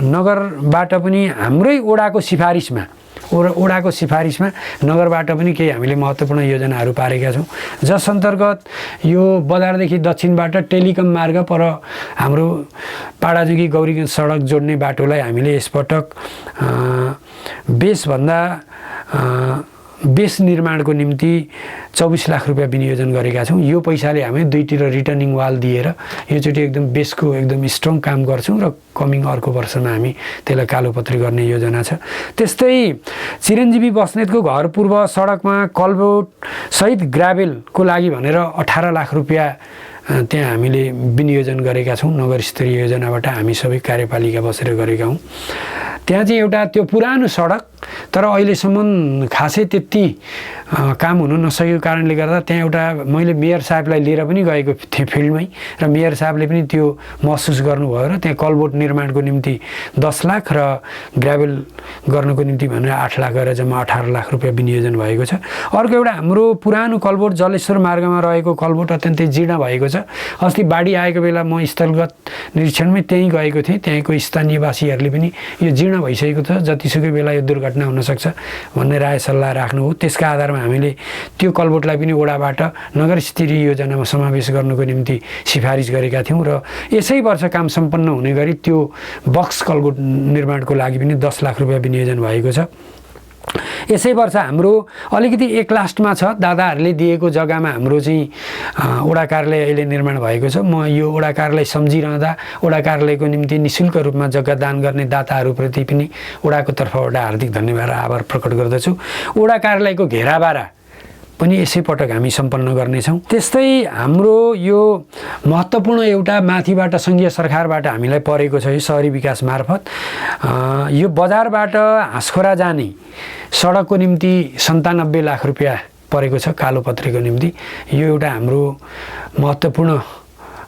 नगरबाट पनि हाम्रै ओडाको सिफारिसमा नगरबाट पनि केही हामीले महत्त्वपूर्ण योजनाहरू पारेका छौँ। जस अन्तर्गत यो बजारदेखि दक्षिणबाट टेलिकम मार्ग पर हाम्रो पाडाजुगी गौरीगञ्ज सडक जोड्ने बाटोलाई हामीले यसपटक बेस निर्माणको निम्ति 24 लाख रुपियाँ विनियोजन गरेका छौँ। यो पैसाले हामी दुईतिर रिटर्निङ वाल दिएर योचोटि एकदम बेसको एकदम स्ट्रङ काम गर्छौँ र कमिङ अर्को वर्षमा हामी त्यसलाई कालोपत्री गर्ने योजना छ। त्यस्तै चिरञ्जीवी बस्नेतको घर पूर्व सडकमा कल्भोट सहित ग्राभेलको लागि भनेर 18 लाख रुपियाँ त्यहाँ हामीले विनियोजन गरेका छौँ। नगर स्तरीय योजनाबाट हामी सबै कार्यपालिका बसेर गरेका हौँ। त्यहाँ चाहिँ एउटा त्यो पुरानो सडक तर अहिलेसम्म खासै त्यति काम हुन नसकेको कारणले गर्दा त्यहाँ एउटा मैले मेयर साहबलाई लिएर पनि गएको थिएँ फिल्डमै र मेयर साहबले पनि त्यो महसुस गर्नुभयो र त्यहाँ कलबोट निर्माणको निम्ति 10 लाख र ग्राभेल गर्नको निम्ति भनेर 8 लाख गरेर जम्मा 18 लाख रुपियाँ विनियोजन भएको छ। अर्को एउटा हाम्रो पुरानो कलबोट जलेश्वर मार्गमा रहेको कलबोट अत्यन्तै जीर्ण भएको छ। अस्ति बाढी आएको बेला म स्थलगत निरीक्षणमै त्यहीँ गएको थिएँ। त्यहीँको स्थानीयवासीहरूले पनि यो जीर्ण भइसकेको छ, जतिसुकै बेला यो दुर्घटना हुनसक्छ भन्ने राय सल्लाह राख्नु हो। त्यसका आधारमा हामीले त्यो कलबोटलाई पनि ओडाबाट नगर स्तरीय योजनामा समावेश गर्नुको निम्ति सिफारिस गरेका थियौँ र यसै वर्ष काम सम्पन्न हुने गरी त्यो बक्स कलबोट निर्माणको लागि पनि 10 लाख रुपियाँ विनियोजन भएको छ। यसै वर्ष हाम्रो अलिकति एक लास्टमा छ, दादाहरूले दिएको जग्गामा हाम्रो चाहिँ ओडा कार्यालय अहिले निर्माण भएको छ। म यो ओडा कार्यालय सम्झिरहँदा ओडा कार्यालयको निम्ति निःशुल्क रूपमा जग्गा दान गर्ने दाताहरूप्रति पनि ओडाको तर्फबाट हार्दिक धन्यवाद र आभार प्रकट गर्दछु। ओडा कार्यालयको घेराबारा पनि यसै पटक हामी सम्पन्न गर्नेछौँ। त्यस्तै हाम्रो यो महत्त्वपूर्ण एउटा माथिबाट सङ्घीय सरकारबाट हामीलाई परेको छ यो सहरी विकास मार्फत यो बजारबाट हाँसखोरा जाने सडकको निम्ति 97 लाख रुपियाँ परेको छ कालोपत्रीको निम्ति। यो एउटा हाम्रो महत्त्वपूर्ण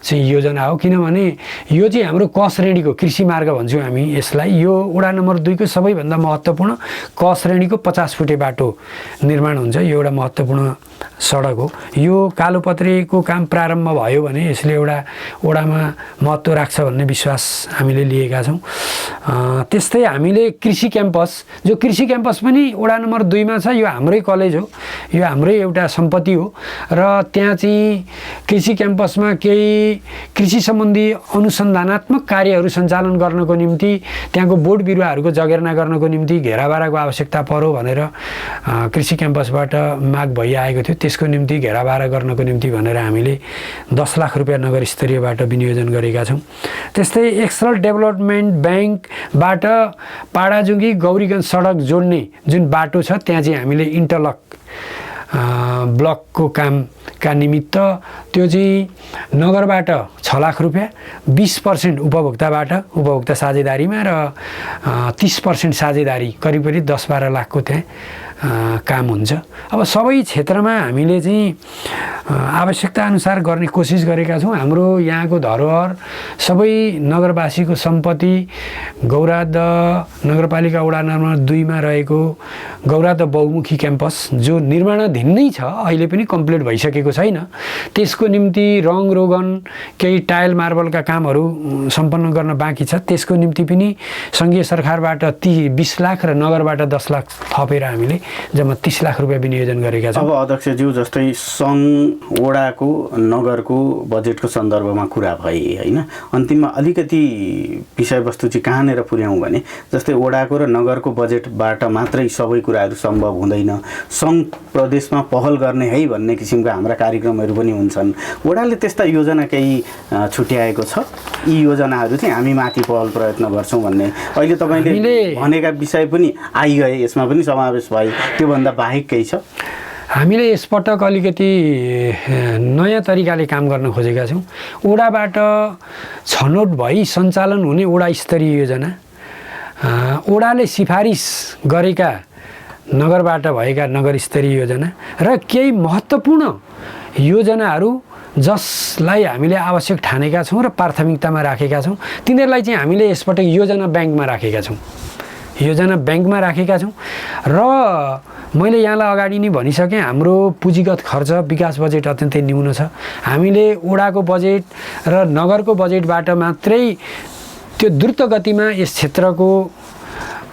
चाहिँ योजना हो। किनभने यो चाहिँ हाम्रो क श्रेणीको कृषि मार्ग भन्छौँ हामी यसलाई। यो वडा नम्बर 2 को सबैभन्दा महत्त्वपूर्ण क श्रेणीको 50 फुटे बाटो निर्माण हुन्छ। यो एउटा महत्त्वपूर्ण सडक हो। यो कालोपत्रेको काम प्रारम्भ भयो भने यसले एउटा वडामा महत्त्व राख्छ भन्ने विश्वास हामीले लिएका छौँ। त्यस्तै हामीले कृषि क्याम्पस, जो कृषि क्याम्पस पनि वडा नम्बर 2 मा छ, यो हाम्रै कलेज हो, यो हाम्रै एउटा सम्पत्ति हो र त्यहाँ चाहिँ कृषि क्याम्पसमा केही कृषि सम्बन्धी अनुसन्धानात्मक कार्यहरू सञ्चालन गर्नको निम्ति त्यहाँको बोट बिरुवाहरूको जगेर्ना गर्नको निम्ति घेराबाराको आवश्यकता पर्यो भनेर कृषि क्याम्पसबाट माग भइआएको थियो। त्यसको निम्ति घेराबारा गर्नको निम्ति भनेर हामीले 10 लाख रुपियाँ नगर स्तरीयबाट विनियोजन गरेका छौँ। त्यस्तै एक्सरल डेभलपमेन्ट ब्याङ्कबाट पाडाजुङ्गी गौरीगञ्ज सडक जोड्ने जुन बाटो छ त्यहाँ चाहिँ हामीले इन्टरलक ब्लकको कामका निमित्त त्यो चाहिँ नगरबाट 6 लाख रुपियाँ, 20% उपभोक्ता साझेदारीमा र 30% साझेदारी करिब 10-12 लाखको त्यहाँ काम हुन्छ। अब सबै क्षेत्रमा हामीले चाहिँ आवश्यकता अनुसार गर्ने कोसिस गरेका छौँ। हाम्रो यहाँको धरोहर सबै नगरवासीको सम्पत्ति गौराद नगरपालिका वडा नम्बर 2 मा रहेको गौराद बहुमुखी क्याम्पस जो निर्माणाधीन नै छ, अहिले पनि कम्प्लिट भइसकेको छैन। त्यसको निम्ति रङ रोगन केही टाइल मार्बलका कामहरू सम्पन्न गर्न बाँकी छ। त्यसको निम्ति पनि सङ्घीय सरकारबाट 20 लाख र नगरबाट 10 लाख थपेर हामीले जम्मा 30 लाख रुपियाँ विनियोजन गरेका छौँ। अब अध्यक्षज्यू, जस्तै सङ्घ वडाको नगरको बजेटको सन्दर्भमा कुरा भए होइन, अन्तिममा अलिकति विषयवस्तु चाहिँ कहाँनिर पुर्याउँ भने जस्तै वडाको र नगरको बजेटबाट मात्रै सबै कुराहरू सम्भव हुँदैन, सङ्घ प्रदेशमा पहल गर्ने है भन्ने किसिमका हाम्रा कार्यक्रमहरू पनि हुन्छन्। वडाले त्यस्ता योजना केही छुट्याएको छ, यी योजनाहरू चाहिँ हामी माथि पहल प्रयत्न गर्छौँ भन्ने अहिले तपाईँले भनेका विषय पनि आइगए, यसमा पनि समावेश भए, त्योभन्दा बाहेक केही छ? हामीले यसपटक अलिकति नयाँ तरिकाले काम गर्न खोजेका छौँ। वडाबाट छनौट भई सञ्चालन हुने वडा स्तरीय योजना, वडाले सिफारिस गरेका नगरबाट भएका नगर स्तरीय योजना र केही महत्त्वपूर्ण योजनाहरू जसलाई हामीले आवश्यक ठानेका छौँ र प्राथमिकतामा राखेका छौँ, तिनीहरूलाई चाहिँ हामीले यसपटक योजना ब्याङ्कमा राखेका छौँ। र मैले यहाँलाई अगाडि नै भनिसकेँ, हाम्रो पुँजीगत खर्च विकास बजेट अत्यन्तै न्यून छ। हामीले वडाको बजेट र नगरको बजेटबाट मात्रै त्यो द्रुत गतिमा यस क्षेत्रको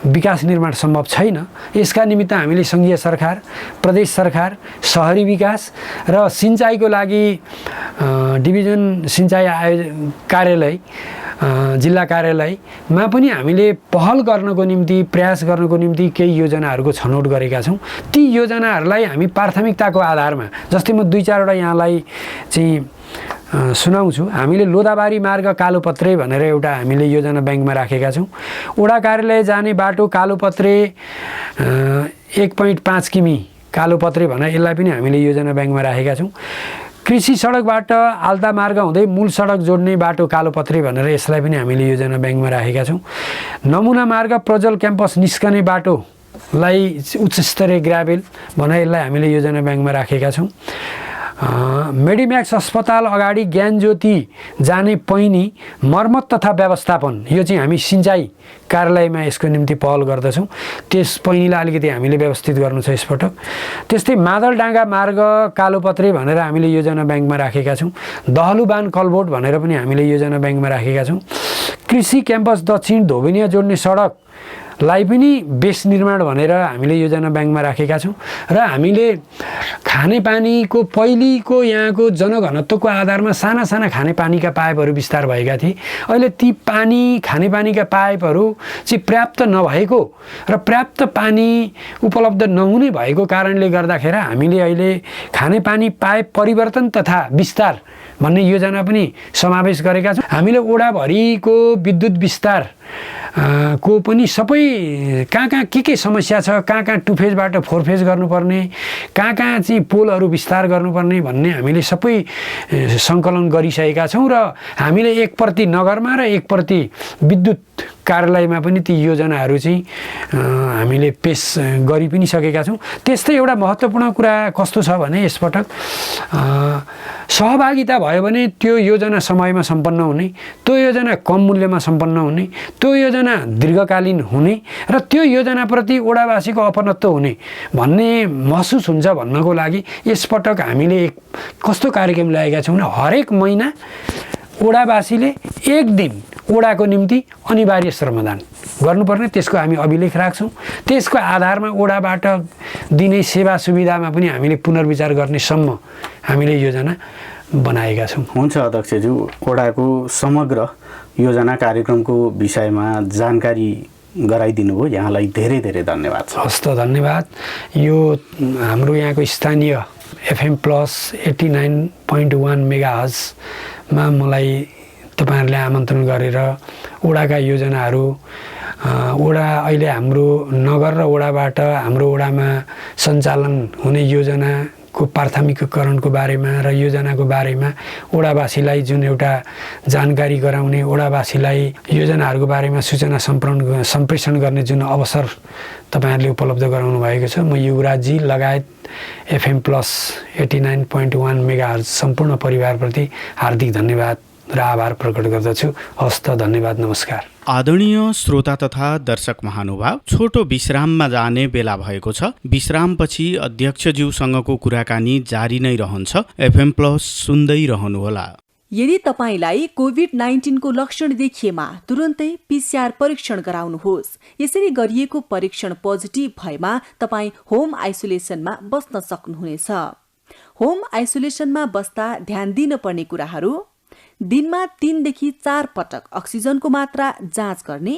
विकास निर्माण सम्भव छैन। यसका निमित्त हामीले सङ्घीय सरकार, प्रदेश सरकार, सहरी विकास र सिँचाइको लागि डिभिजन सिँचाइ कार्यालय, जिल्ला कार्यालयमा पनि हामीले पहल गर्नको निम्ति, प्रयास गर्नको निम्ति केही योजनाहरूको छनौट गरेका छौँ। ती योजनाहरूलाई हामी प्राथमिकताको आधारमा, जस्तै म 2-4 वटा यहाँलाई चाहिँ सुनाउँछु। हामीले लोधाबारी मार्ग कालोपत्रे भनेर एउटा हामीले योजना ब्याङ्कमा राखेका छौँ। वडा कार्यालय जाने बाटो कालोपत्रे 1.5 किमी कालोपत्रे भनेर यसलाई पनि हामीले योजना ब्याङ्कमा राखेका छौँ। कृषि सडकबाट आल्ता मार्ग हुँदै मूल सडक जोड्ने बाटो कालोपत्रे भनेर यसलाई पनि हामीले योजना ब्याङ्कमा राखेका छौँ। नमुना मार्ग प्रज्वल क्याम्पस निस्कने बाटोलाई उच्च स्तरीय ग्राभेल भनेर यसलाई हामीले योजना ब्याङ्कमा राखेका छौँ। मेडिम्याक्स अस्पताल अगाडि ज्ञान ज्योति जाने पैनी मर्मत तथा व्यवस्थापन, यो चाहिँ हामी सिँचाइ कार्यालयमा यसको निम्ति पहल गर्दछौँ। त्यस पैनीलाई अलिकति हामीले व्यवस्थित गर्नु छ यसपटक। त्यस्तै मादलडाँगा मार्ग कालोपत्रे भनेर हामीले योजना ब्याङ्कमा राखेका छौँ। दहलुबान कलबोट भनेर पनि हामीले योजना ब्याङ्कमा राखेका छौँ। कृषि क्याम्पस दक्षिण धोबिनिया जोड्ने सडक लाई पनि बेस निर्माण भनेर हामीले योजना ब्याङ्कमा राखेका छौँ। र हामीले खानेपानीको पहिलेको यहाँको जनघनत्वको आधारमा साना साना खानेपानीका पाइपहरू विस्तार भएका थिए। अहिले ती खानेपानीका पाइपहरू चाहिँ पर्याप्त नभएको र पर्याप्त पानी उपलब्ध नहुने भएको कारणले गर्दाखेरि हामीले अहिले खानेपानी पाइप परिवर्तन तथा विस्तार भन्ने योजना पनि समावेश गरेका छौँ। हामीले वडाभरिको विद्युत विस्तार को पनि सबै कहाँ के समस्या छ, कहाँ 2 फेजबाट 4 फेज गर्नुपर्ने, कहाँ चाहिँ पोलहरू विस्तार गर्नुपर्ने भन्ने हामीले सबै सङ्कलन गरिसकेका छौँ। र हामीले एक प्रति नगरमा र एक प्रति विद्युत कार्यालयमा पनि ती योजनाहरू चाहिँ हामीले पेश गरि पनि सकेका छौँ। त्यस्तै एउटा महत्त्वपूर्ण कुरा कस्तो छ भने यसपटक सहभागिता भयो भने त्यो योजना समयमा सम्पन्न हुने, त्यो योजना कम मूल्यमा सम्पन्न हुने, त्यो योजना दीर्घकालीन हुने र त्यो योजनाप्रति ओडावासीको अपनत्व हुने भन्ने महसुस हुन्छ भन्नको लागि यसपटक हामीले कस्तो कार्यक्रम ल्याएका छौँ भने हरेक महिना ओडावासीले एक दिन ओडाको निम्ति अनिवार्य श्रमदान गर्नुपर्ने, त्यसको हामी अभिलेख राख्छौँ। त्यसको आधारमा ओडाबाट दिने सेवा सुविधामा पनि हामीले पुनर्विचार गर्नेसम्म हामीले योजना बनाएका छौँ। हुन्छ अध्यक्षज्यू, ओडाको समग्र योजना कार्यक्रमको विषयमा जानकारी गराइदिनु भयो, यहाँलाई धेरै धेरै धन्यवाद छ। हस्त धन्यवाद। यो हाम्रो यहाँको स्थानीय FM प्लस 89.1 मेगाहर्जमा मलाई तपाईँहरूले आमन्त्रण गरेर ओडाका योजनाहरू, ओडा अहिले हाम्रो नगर र ओडाबाट हाम्रो ओडामा सञ्चालन हुने योजनाको प्राथमिकीकरणको बारेमा र योजनाको बारेमा ओडावासीलाई जुन एउटा जानकारी गराउने, ओडावासीलाई योजनाहरूको बारेमा सूचना सम्प्रेषण गर्ने जुन अवसर तपाईँहरूले उपलब्ध गराउनु भएको छ, म युवराजजी लगायत FM प्लस 89.1 मेगाहर्ज सम्पूर्ण परिवारप्रति हार्दिक धन्यवाद र आभार प्रकट गर्दछु। हस्त धन्यवाद, नमस्कार। आदरणीय श्रोता तथा दर्शक महानुभाव, छोटो विश्राममा जाने बेला भएको छ। विश्रामपछि अध्यक्षज्यूसँगको कुराकानी जारी नै रहन्छ। FM प्लस सुन्दै रहनुहोला। यदि तपाईलाई कोभिड-19 को लक्षण देखिएमा तुरन्तै PCR परीक्षण गराउनुहोस्। यसरी गरिएको परीक्षण पोजिटिभ भएमा तपाईँ होम आइसोलेसनमा बस्न सक्नुहुनेछ। होम आइसोलेसनमा बस्दा ध्यान दिनुपर्ने कुराहरू: दिनमा 3 देखि 4 पटक अक्सिजनको मात्रा जाँच गर्ने,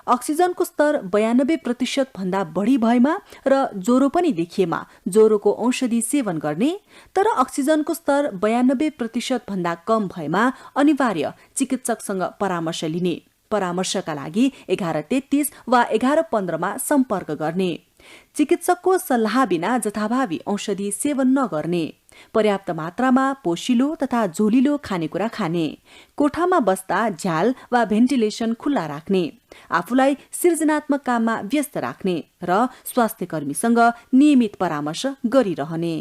अक्सिजनको स्तर 92% भन्दा बढी भएमा र ज्वरो पनि देखिएमा ज्वरोको औषधि सेवन गर्ने, तर अक्सिजनको स्तर 92% भन्दा कम भएमा अनिवार्य चिकित्सकसँग परामर्श लिने। परामर्शका लागि 1133 वा 1115 सम्पर्क गर्ने। चिकित्सकको सल्लाह बिना जथाभावी औषधि सेवन नगर्ने। पर्याप्त मात्रामा पोषिलो तथा झोलिलो खानेकुरा खाने। कोठामा बस्दा झ्याल वा भेन्टिलेसन खुल्ला राख्ने। आफूलाई सृजनात्मक काममा व्यस्त राख्ने र स्वास्थ्य कर्मीसँग नियमित परामर्श गरिरहने।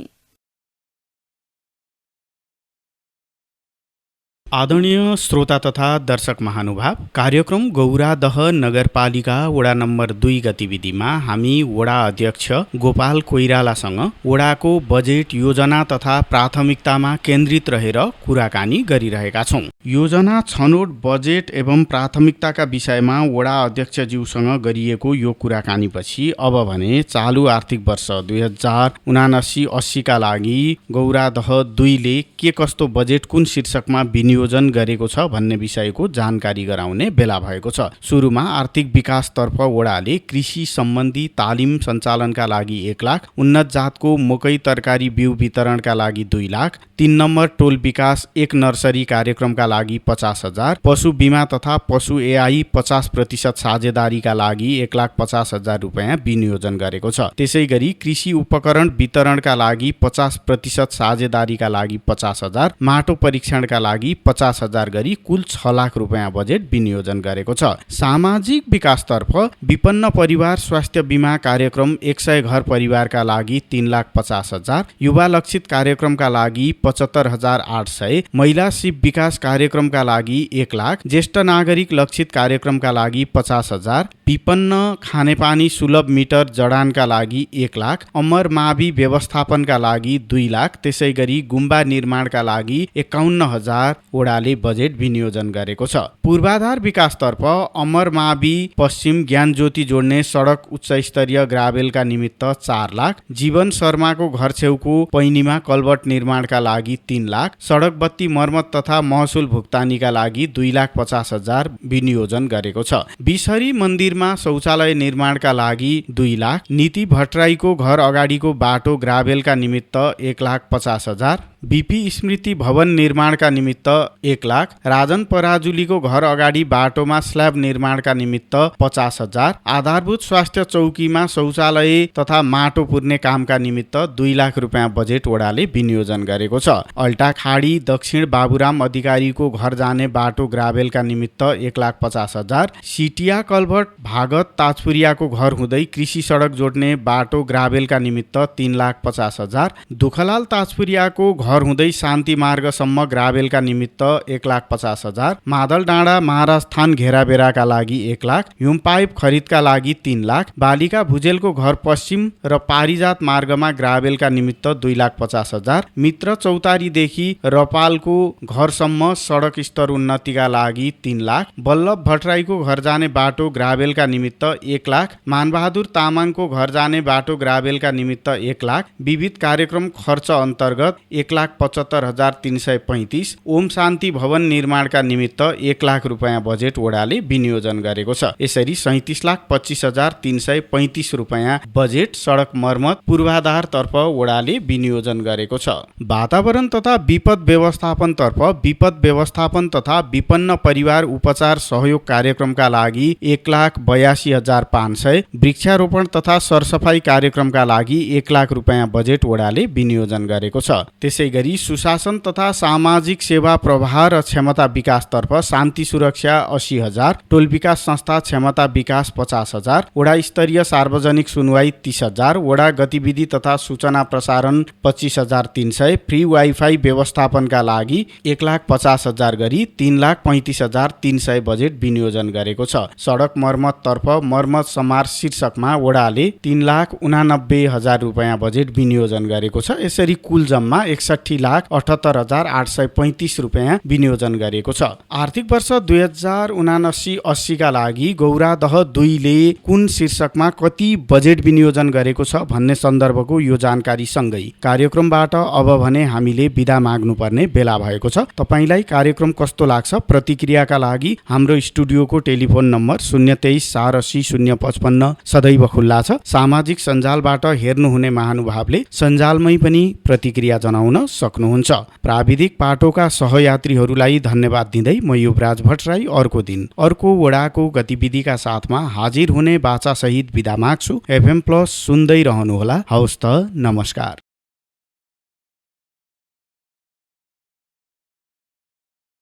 आदरणीय श्रोता तथा दर्शक महानुभाव, कार्यक्रम गौरादह नगरपालिका वडा नम्बर 2 गतिविधिमा हामी वडा अध्यक्ष गोपाल कोइरालासँग वडाको बजेट योजना तथा प्राथमिकतामा केन्द्रित रहेर कुराकानी गरिरहेका छौँ। योजना छनौट, बजेट एवं प्राथमिकताका विषयमा वडा अध्यक्षज्यूसँग गरिएको यो कुराकानीपछि अब भने चालु आर्थिक वर्ष 2079-80 का लागि गौरादह 2 ले के कस्तो बजेट कुन शीर्षकमा विनियोजन गरेको छ भन्ने विषयको जानकारी गराउने बेला भएको छ। सुरुमा आर्थिक विकासतर्फ वडाले कृषि सम्बन्धी तालिम सञ्चालनका लागि 1 लाख, उन्नत जातको मकै तरकारी बिउ वितरणका लागि 2 लाख, 3 नम्बर टोल विकास 1 नर्सरी कार्यक्रमका लागि 50,000, पशु बीमा तथा पशु AI 50% साझेदारीका लागि 1,50,000 रुपैयाँ विनियोजन गरेको छ। त्यसै गरी कृषि उपकरण वितरणका लागि 50% साझेदारीका लागि 50,000, माटो परीक्षणका लागि 50,000 गरी कुल 6 लाख रुपैयाँ बजेट विनियोजन गरेको छ। सामाजिक विकासतर्फ विपन्न परिवार स्वास्थ्य बीमा कार्यक्रम 100 घर परिवारका लागि 3,50,000, युवा लक्षित कार्यक्रमका लागि 75,800, महिला शिव विकास कार्यक्रमका लागि 1 लाख, ज्येष्ठ नागरिक लक्षित कार्यक्रमका लागि 50,000, विपन्न खानेपानी सुलभ मिटर जडानका लागि 1 लाख, अमर मावि व्यवस्थापनका लागि 2 लाख, त्यसै गरी गुम्बा निर्माणका लागि 51,000 वडाले बजेट विनियोजन गरेको छ। पूर्वाधार विकासतर्फ अमर मावि पश्चिम ज्ञान ज्योति जोड्ने सडक उच्च स्तरीय ग्राभेलका निमित्त 4 लाख, जीवन शर्माको घर छेउको पैनीमा कल्भर्ट निर्माणका लागि 3 लाख, सडक बत्ती मर्मत तथा महसुल भुक्तानीका लागि 2,50,000 विनियोजन गरेको छ। बिसहरी मन्दिरमा शौचालय निर्माणका लागि 2 लाख, नीति भट्टराईको घर अगाडिको बाटो ग्राभेलका निमित्त 1,50,000, बीपी स्मृति भवन निर्माणका निमित्त 1 लाख, राजन पराजुलीको घर अगाडि बाटोमा स्ल्याब निर्माणका निमित्त 50,000, आधारभूत स्वास्थ्य चौकीमा शौचालय तथा माटो पुर्ने कामका निमित्त 2 लाख रुपियाँ बजेट वडाले विनियोजन गरेको छ। अल्टा खाडी दक्षिण बाबुराम अधिकारीको घर जाने बाटो ग्राभेलका निमित्त 1,50,000, सिटिया कल्भर्ट भागत ताजपुरियाको घर हुँदै कृषि सडक जोड्ने बाटो ग्राभेलका निमित्त 3,50,000, दुखलाल ताजपुरियाको घर हुँदै शान्ति मार्गसम्म ग्राभेलका निमित्त 1,50,000, मादल डाँडा महाराज थान घेराबेराका लागि 1 लाख, हिउम पाइप खरिदका लागि 3 लाख, बालिका भुजेलको घर पश्चिम र पारिजात मार्गमा ग्राभेलका निमित्त 2,50,000, मित्र चौतारीदेखि रपालको घरसम्म सडक स्तर उन्नतिका लागि 3 लाख, बल्लभ भट्टराईको घर जाने बाटो ग्राभेलका निमित्त 1 लाख, मानबहादुर तामाङको घर जाने बाटो ग्राभेलका निमित्त 1 लाख, विविध कार्यक्रम खर्च अन्तर्गत 1,75,335, ओम शान्ति भवन निर्माणका निमित्त 1 लाख रुपियाँ बजेट वडाले विनियोजन गरेको छ। यसरी 37,25,335 रुपियाँ बजेट सडक मर्मत पूर्वाधारतर्फ वडाले विनियोजन गरेको छ। वातावरण तथा विपद व्यवस्थापनतर्फ विपद व्यवस्थापन तथा विपन्न परिवार उपचार सहयोग कार्यक्रमका लागि 1,82,500, वृक्षारोपण तथा सरसफाई कार्यक्रमका लागि 1 लाख रुपियाँ बजेट वडाले विनियोजन गरेको छ। त्यसैगरी सुशासन तथा सामाजिक सेवा प्रवाह र क्षमता विकासतर्फ शान्ति सुरक्षा 80,000, टोल विकास संस्था क्षमता विकास 50,000, वडा स्तरीय सार्वजनिक सुनवाई 30,000, वडा गतिविधि तथा सूचना प्रसारण 25,300, फ्री वाइफाई व्यवस्थापनका लागि 1,50,000 गरी 3,35,300 बजेट विनियोजन गरेको छ। सडक मर्मततर्फ मर्मत समार शीर्षकमा वडाले 3,89,000 रुपियाँ बजेट विनियोजन गरेको छ। यसरी कुल जम्मा 61,78,835 रुपियाँ विनियोजन गरेको छ। आर्थिक वर्ष 2079-80 का लागि गौरादह 2 ले कुन शीर्षकमा कति बजेट विनियोजन गरेको छ भन्ने सन्दर्भको यो जानकारी सँगै कार्यक्रमबाट अब भने हामीले बिदा माग्नुपर्ने बेला भएको छ। तपाईलाई कार्यक्रम कस्तो लाग्छ? प्रतिक्रियाका लागि हाम्रो स्टुडियोको टेलिफोन नम्बर 023 480 055 सदैव खुल्ला छ। सामाजिक सञ्जालबाट हेर्नुहुने महानुभावले सञ्जालमै पनि प्रतिक्रिया जनाउन सक्नुहुन्छ। प्राविधिक पाटोका सहयात्रीहरूलाई धन्यवाद दिँदै म युवराज भट्टराई अर्को दिन अर्को वडाको गतिविधिका साथमा हाजिर हुने बाचा सहित बिदा माग्छु। FM+ सुन्दै रहनुहोला। हवस् त, नमस्कार।